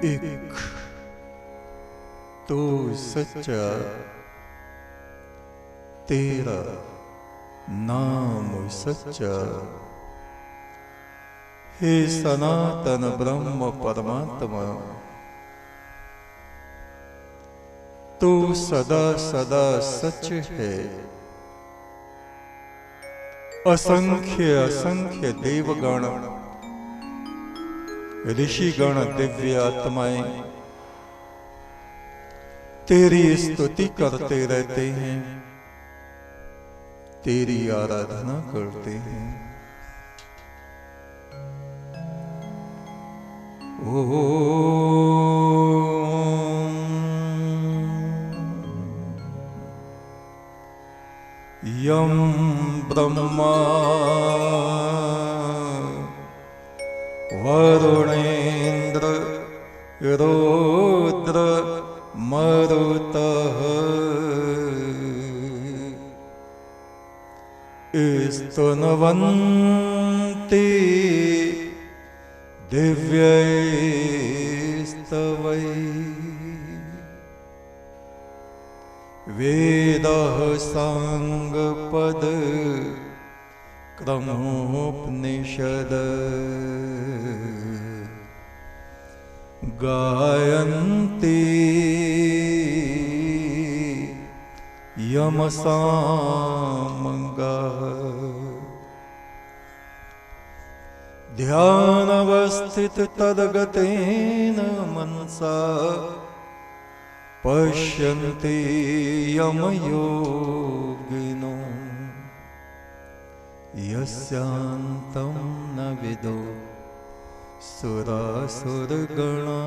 एक तो सच्चा, तेरा नाम सच्चा, हे सनातन ब्रह्म परमात्मा, तो सदा सदा सच है। असंख्य असंख्य देवगण, ऋषिगण, दिव्य आत्माएं तेरी स्तुति करते रहते हैं, तेरी आराधना करते हैं। यम ब्रह्मा वरुणेन्द्र रुद्र मरुतः स्तुन्वन्ति दिव्यैस्तवैः वेदः सांगपद क्रमोपनिषद गायन्ति यमसामगाः। ध्यानवस्थित तद्गतेन मनसा पश्यन्ति यमयोगिनो यस्यान्तं न विदो सुरासुरगणा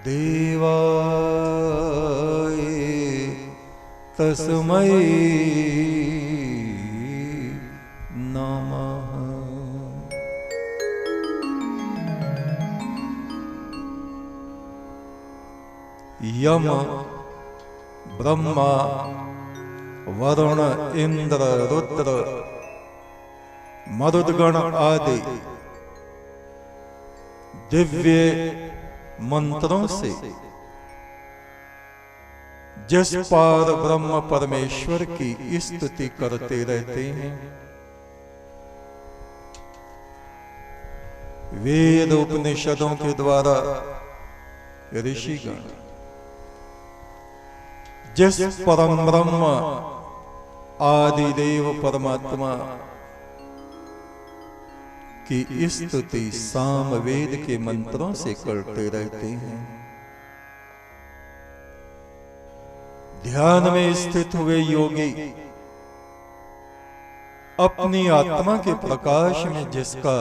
देवाय तस्मै नमः। यम, ब्रह्मा, वरुण, इंद्र, रुद्र, मरुदगण आदि दिव्य मंत्रों से जिस पार ब्रह्म परमेश्वर की स्तुति करते रहते हैं, वेद उपनिषदों के द्वारा ऋषिगण जिस परम ब्रह्म आदि देव परमात्मा की स्तुति सामवेद के मंत्रों से करते रहते हैं, ध्यान में स्थित हुए योगी अपनी आत्मा के प्रकाश में जिसका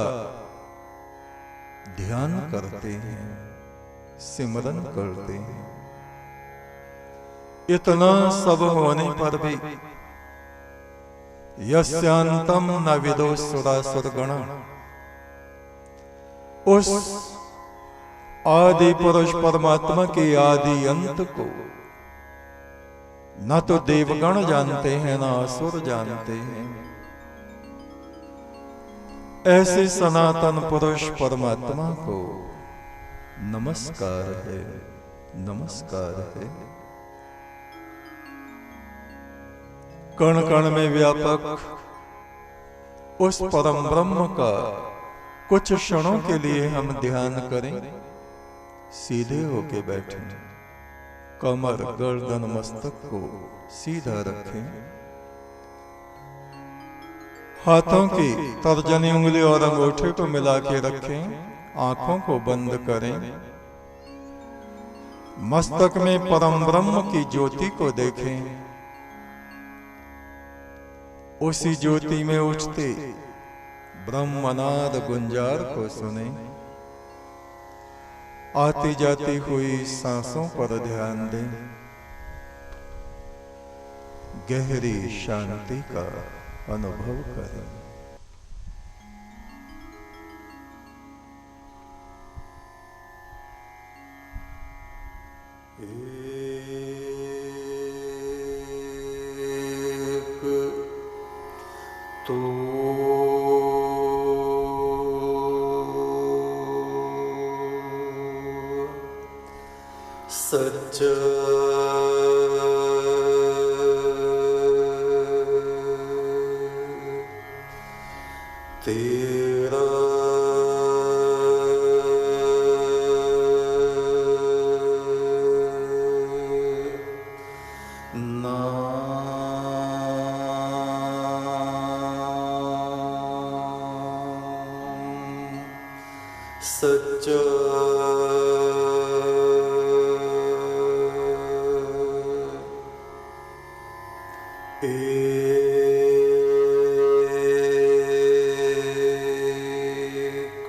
ध्यान करते हैं, सिमरन करते हैं, इतना सब होने पर भी यस्यांतम न विदो सुरासुरगण, उस आदि पुरुष परमात्मा के आदि अंत को न तो देवगण जानते हैं, न असुर जानते हैं। ऐसे सनातन पुरुष परमात्मा को नमस्कार है, नमस्कार है। कण कण में व्यापक उस परम ब्रह्म का कुछ क्षणों के लिए हम ध्यान करें। सीधे होके बैठें, कमर, गर्दन, मस्तक को सीधा रखें, हाथों की तर्जनी उंगली और अंगूठे को मिला के रखें, आंखों को बंद करें, मस्तक में परम ब्रह्म की ज्योति को देखें, उसी ज्योति में उठते ब्रह्मनाद गुंजार को सुने, आती जाती हुई सांसों पर ध्यान दें, गहरी शांति का अनुभव करें। तो सच तेरा सच्चा एक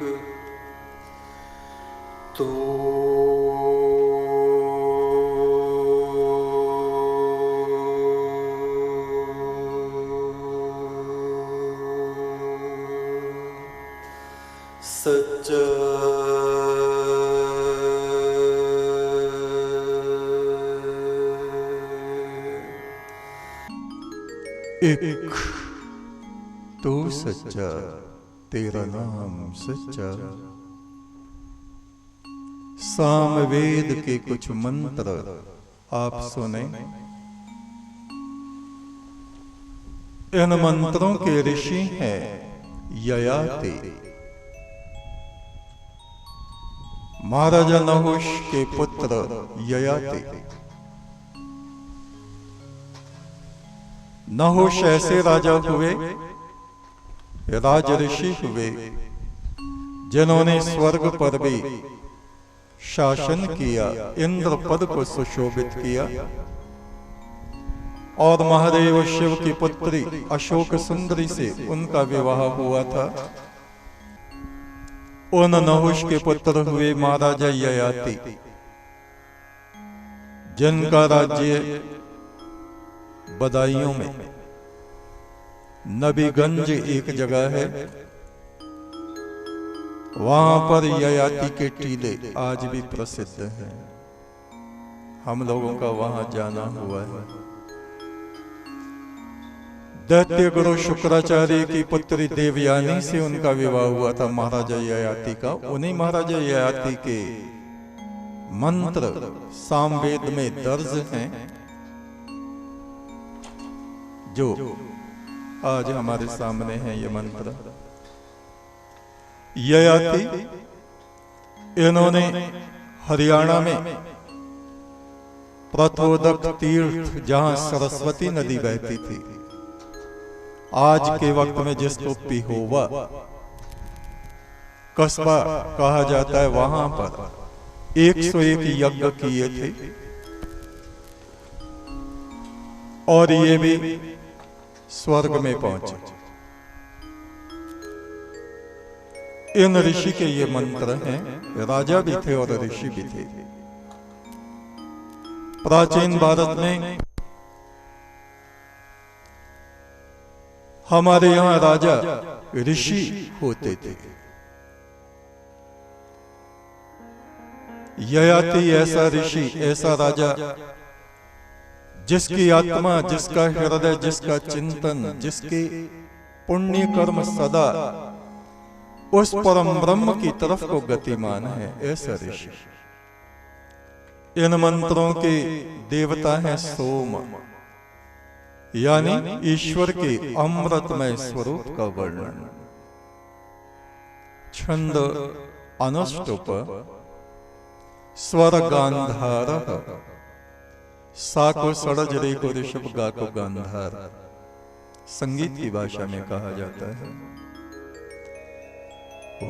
तो सच्चा एक तो सच्चा तेरा नाम सच्चा। सामवेद के कुछ मंत्र आप सुने। इन मंत्रों के ऋषि हैं ययाति। महाराजा नहुष के पुत्र ययाति। नहुष ऐसे राजा हुए, राज ऋषि हुए, जिन्होंने स्वर्ग पर भी शासन किया, इंद्र पद को सुशोभित किया। और महादेव शिव की पुत्री अशोक सुंदरी से उनका विवाह हुआ था। उन नहुष के पुत्र हुए महाराजा ययाति, जिनका राज्य बदायूं में नबीगंज एक जगह है। वहां पर ययाति के टीले आज भी प्रसिद्ध हैं। हम लोगों का वहां जाना हुआ है। दैत्य गुरु शुक्राचार्य की पुत्री देवयानी से उनका विवाह हुआ था महाराजा ययाति का। उन्हीं महाराजा ययाति के मंत्र सामवेद में दर्ज हैं, जो आज हमारे सामने हैं ये मंत्र। ययाति इन्होंने हरियाणा में प्रथोदक तीर्थ, जहां सरस्वती नदी बहती थी, आज के वक्त में जिसको पिहोवा कस्बा कहा जाता है, वहां पर 101 यज्ञ किए थे। और ये भी स्वर्ग में पहुंचे। इन ऋषि के ये मंत्र हैं। राजा भी थे और ऋषि भी थे। प्राचीन भारत में हमारे यहां राजा ऋषि होते थे। ययाति ऐसा ऋषि, ऐसा राजा जिसकी आत्मा, जिसका हृदय, जिसका चिंतन, जिसके पुण्य कर्म सदा उस परम ब्रह्म की तरफ को गतिमान है, ऐसा ऋषि। इन मंत्रों के देवता हैं सोम, यानी ईश्वर के अमृतमय स्वरूप का वर्णन। छंद अनुष्टुप, स्वर गांधार, सा को सड़ज, रे को ऋषभ, गा को गांधार। संगीत की भाषा में कहा जाता है। ओ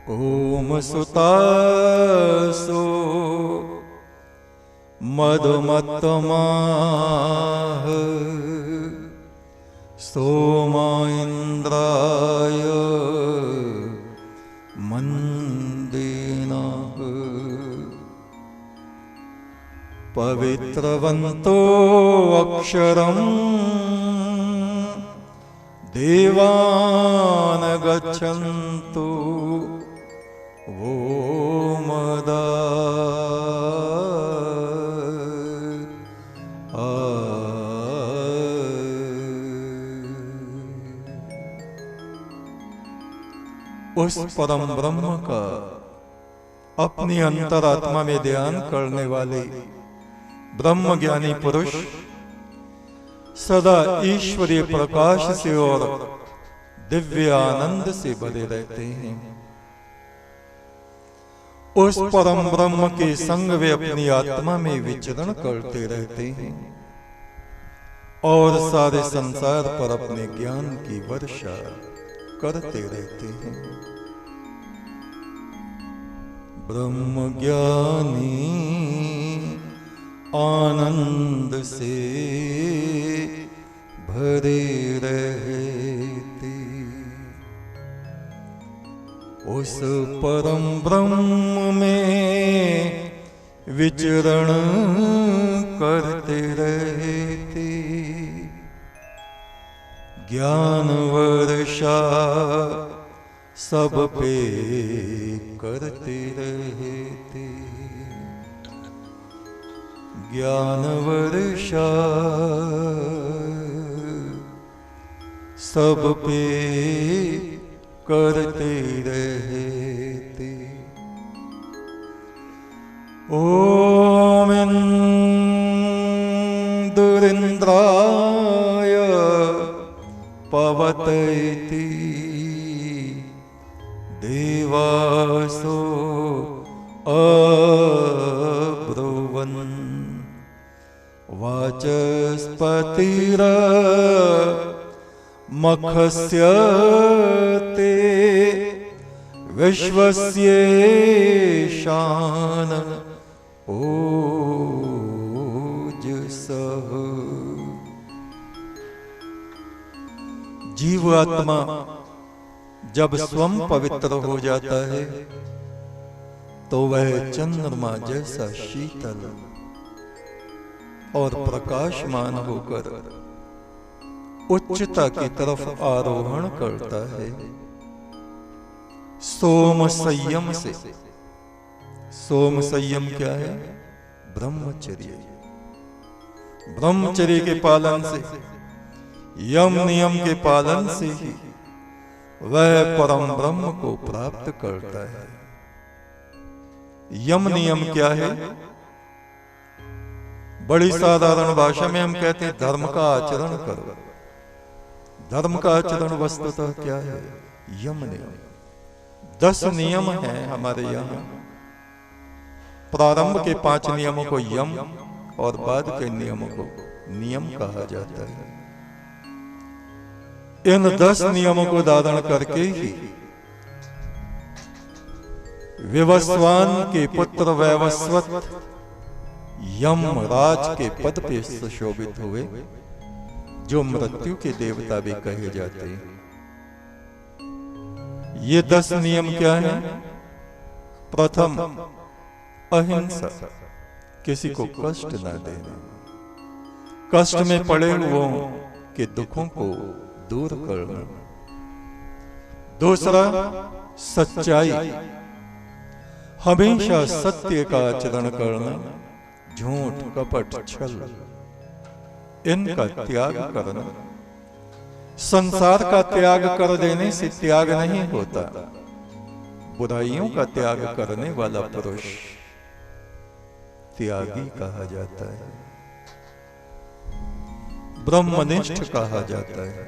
ओम सुतासो मधुमत्तमाह सोमा इंद्राय मंदेनाः पवित्रवन्तो अक्षरम् देवान् गच्छन्तु। ओम उस परम ब्रह्म का अपनी अंतरात्मा में ध्यान करने वाले ब्रह्म ज्ञानी पुरुष सदा ईश्वरीय प्रकाश से और दिव्य आनंद से भरे रहते हैं। उस परम ब्रह्म के संग वे अपनी आत्मा में विचरण करते रहते हैं और सारे संसार पर अपने ज्ञान की वर्षा करते रहते हैं। ब्रह्म ज्ञानी आनंद से भरे रहते, उस परम ब्रह्म में विचरण करते रहते, ज्ञान वर्षा सब पे करते रहते, ज्ञान वर्षा सब पे करते रहते। ओम इंद्राय पवतयति देवासो अब्रुवन् वाचस्पतिर् मखस्यते विश्वस्येशान ओजसः। जीवात्मा जब स्वयं पवित्र हो जाता है तो वह चंद्रमा जैसा शीतल और प्रकाशमान होकर उच्चता की तरफ आरोहण करता है। सोम संयम से, सोम संयम क्या है? ब्रह्मचर्य। ब्रह्मचर्य के पालन से, यम नियम के पालन से ही वह परम ब्रह्म को प्राप्त करता है। यम नियम क्या है? बड़ी साधारण भाषा में हम कहते हैं धर्म का आचरण करो। धर्म का आचरण वस्तुतः क्या है? यम नियम। 10 नियम हैं हमारे यहाँ। प्रारंभ के 5 नियमों को यम और बाद के नियमों को नियम कहा जाता है। इन 10 नियमों को धारण करके ही विवस्वान के पुत्र वैवस्वत यमराज के पद पे सुशोभित हुए, जो मृत्यु के देवता भी कहे जाते हैं। ये 10 नियम क्या है? प्रथम, अहिंसा, किसी को कष्ट न देना, कष्ट में पड़े हुओं के दुखों को दूर करना। दूसरा, सच्चाई, हमेशा सत्य का आचरण करना, झूठ कपट छल इनका त्याग करना। संसार का त्याग कर देने से त्याग नहीं होता, बुराइयों का त्याग करने वाला पुरुष त्यागी कहा जाता है, ब्रह्मनिष्ठ कहा जाता है।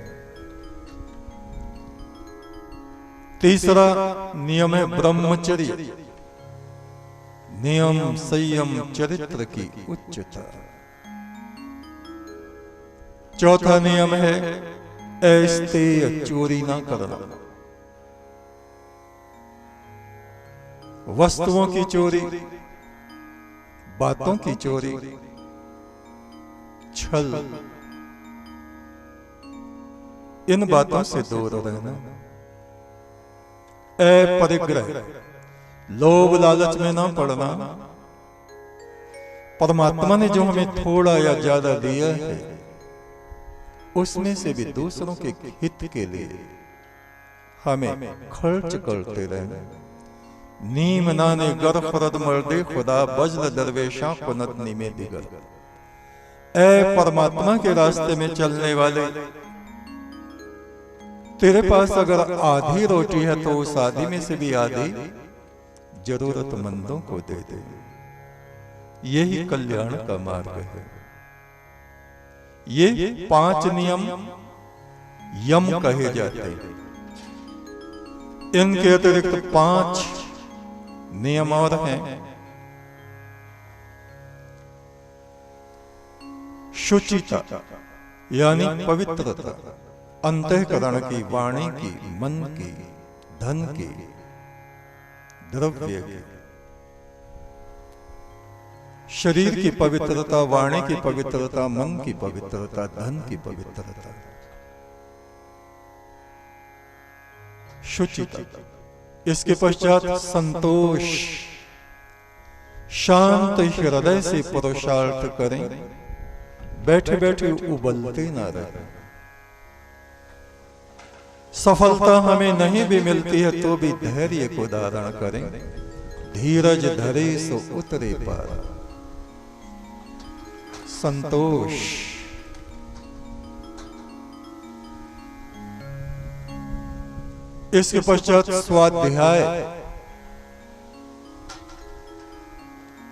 तीसरा नियम है ब्रह्मचर्य, नियम संयम चरित्र की उच्चता। चौथा नियम है अस्तेय, चोरी ना करना, वस्तुओं की चोरी, बातों की चोरी, छल, इन बातों से दूर रहना। अपरिग्रह, लोभ लालच में ना पड़ना। परमात्मा ने जो हमें थोड़ा या ज्यादा दिया है उसमें से भी दूसरों के हित के लिए हमें खर्च करते रहना। नीम नाने गर फरद मर्दे खुदा बज्र दरवेशा कुनतनी में दिगर। परमात्मा के रास्ते में चलने वाले तेरे पास अगर आधी रोटी है तो उस आधी में से भी आधी जरूरतमंदों को दे दे। यही कल्याण का मार्ग है। ये 5 नियम यम कहे जाते हैं। इनके अतिरिक्त 5 नियम और हैं। शुचिता यानी पवित्रता, अंतःकरण की, वाणी की, मन की, धन की, द्रव्य की। शरीर की पवित्रता, वाणी की पवित्रता, मन की पवित्रता, धन की पवित्रता। शुचिता। इसके पश्चात संतोष, शांत हृदय से पुरुषार्थ करें, बैठे बैठे उबलते ना रहे। सफलता हमें नहीं भी मिलती है तो भी धैर्य को धारण करें। धीरज धरे सो उतरे पार। संतोष। इसके पश्चात स्वाध्याय।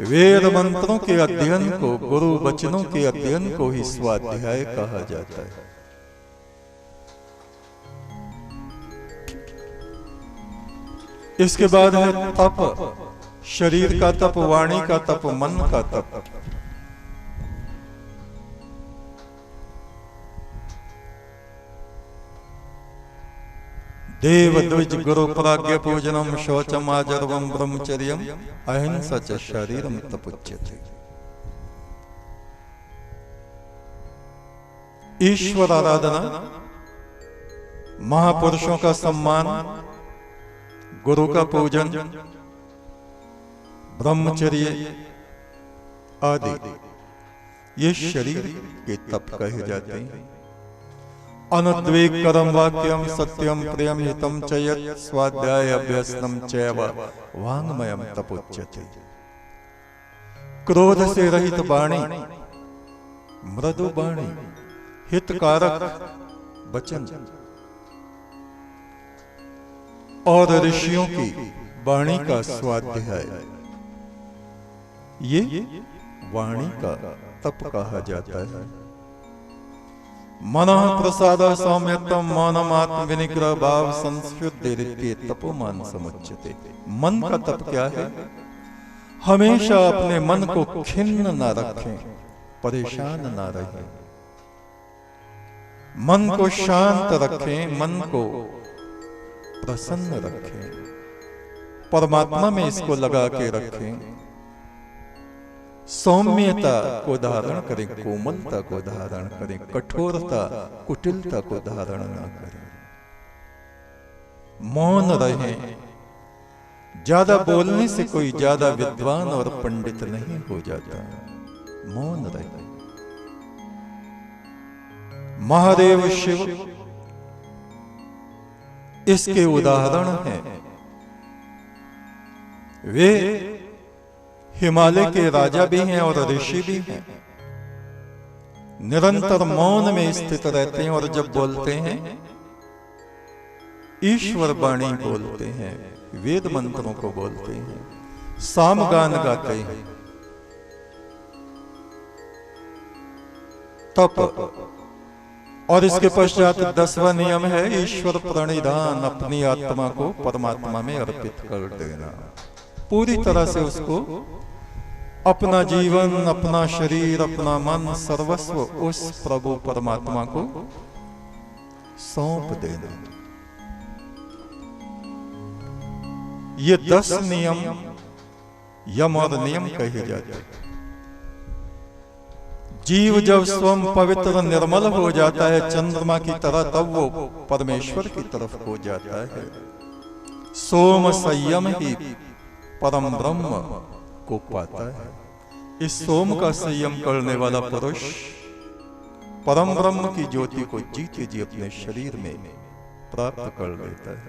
वेद मंत्रों के अध्ययन को, गुरु वचनों के अध्ययन को ही स्वाध्याय कहा जाता है। इसके बाद है तप। शरीर का तप, वाणी का तप, मन का तप। देव द्विज गुरु प्राज्ञ पूजनम शौचम आजर्वम ब्रह्मचर्यम अहिंसा च शरीरम तपुच्यते। ईश्वर आराधना, महापुरुषों का सम्मान, गुरु का पूजन, ब्रह्मचर्य आदि ये शरीर के तप कहे जाते हैं। अनुद्वेग करम वाक्यम सत्यम प्रियम हितम च यत् स्वाध्याय अभ्यसनम चैव वाङ्मयम तपोच्यते। क्रोध से रहित वाणी, मृदु वाणी, हितकारक वचन और ऋषियों की वाणी का स्वाध्याय, ये वाणी का तप कहा जाता है। मनः प्रसाद सौम्यत्वम मौनम आत्म विनिग्रह भाव संशुद्धि तपोमान समुच्यते। मन का तप क्या है? हमेशा अपने मन को खिन्न ना रखें, परेशान ना रहें। मन को शांत रखें, मन को प्रसन्न रखें, परमात्मा में इसको लगा के रखें। सौम्यता को धारण करें, कोमलता को धारण करें, कठोरता कुटिलता को धारण ना करें। मौन रहें। ज्यादा बोलने से कोई ज्यादा विद्वान और पंडित नहीं हो जाता। मौन रहें। महादेव शिव इसके उदाहरण हैं। वे हिमालय के राजा भी हैं और ऋषि भी हैं। निरंतर मौन में स्थित रहते हैं और जब बोलते हैं ईश्वर वाणी बोलते हैं, वेद मंत्रों को बोलते हैं, सामगान गाते हैं। तप। और इसके पश्चात 10वां नियम है ईश्वर प्रणिधान। अपनी आत्मा को परमात्मा में अर्पित कर देना। पूरी तरह से उसको अपना जीवन, अपना शरीर, अपना मन, सर्वस्व उस प्रभु परमात्मा को सौंप देना। ये 10 नियम यम और नियम कहे जाते हैं। जीव जब स्वयं पवित्र निर्मल हो जाता है चंद्रमा की तरह, तब वो परमेश्वर की तरफ हो जाता है। सोम संयम ही परम ब्रह्म को पाता है। इस सोम का संयम करने वाला पुरुष परम ब्रह्म की ज्योति को जीते जी अपने शरीर में प्राप्त कर लेता है।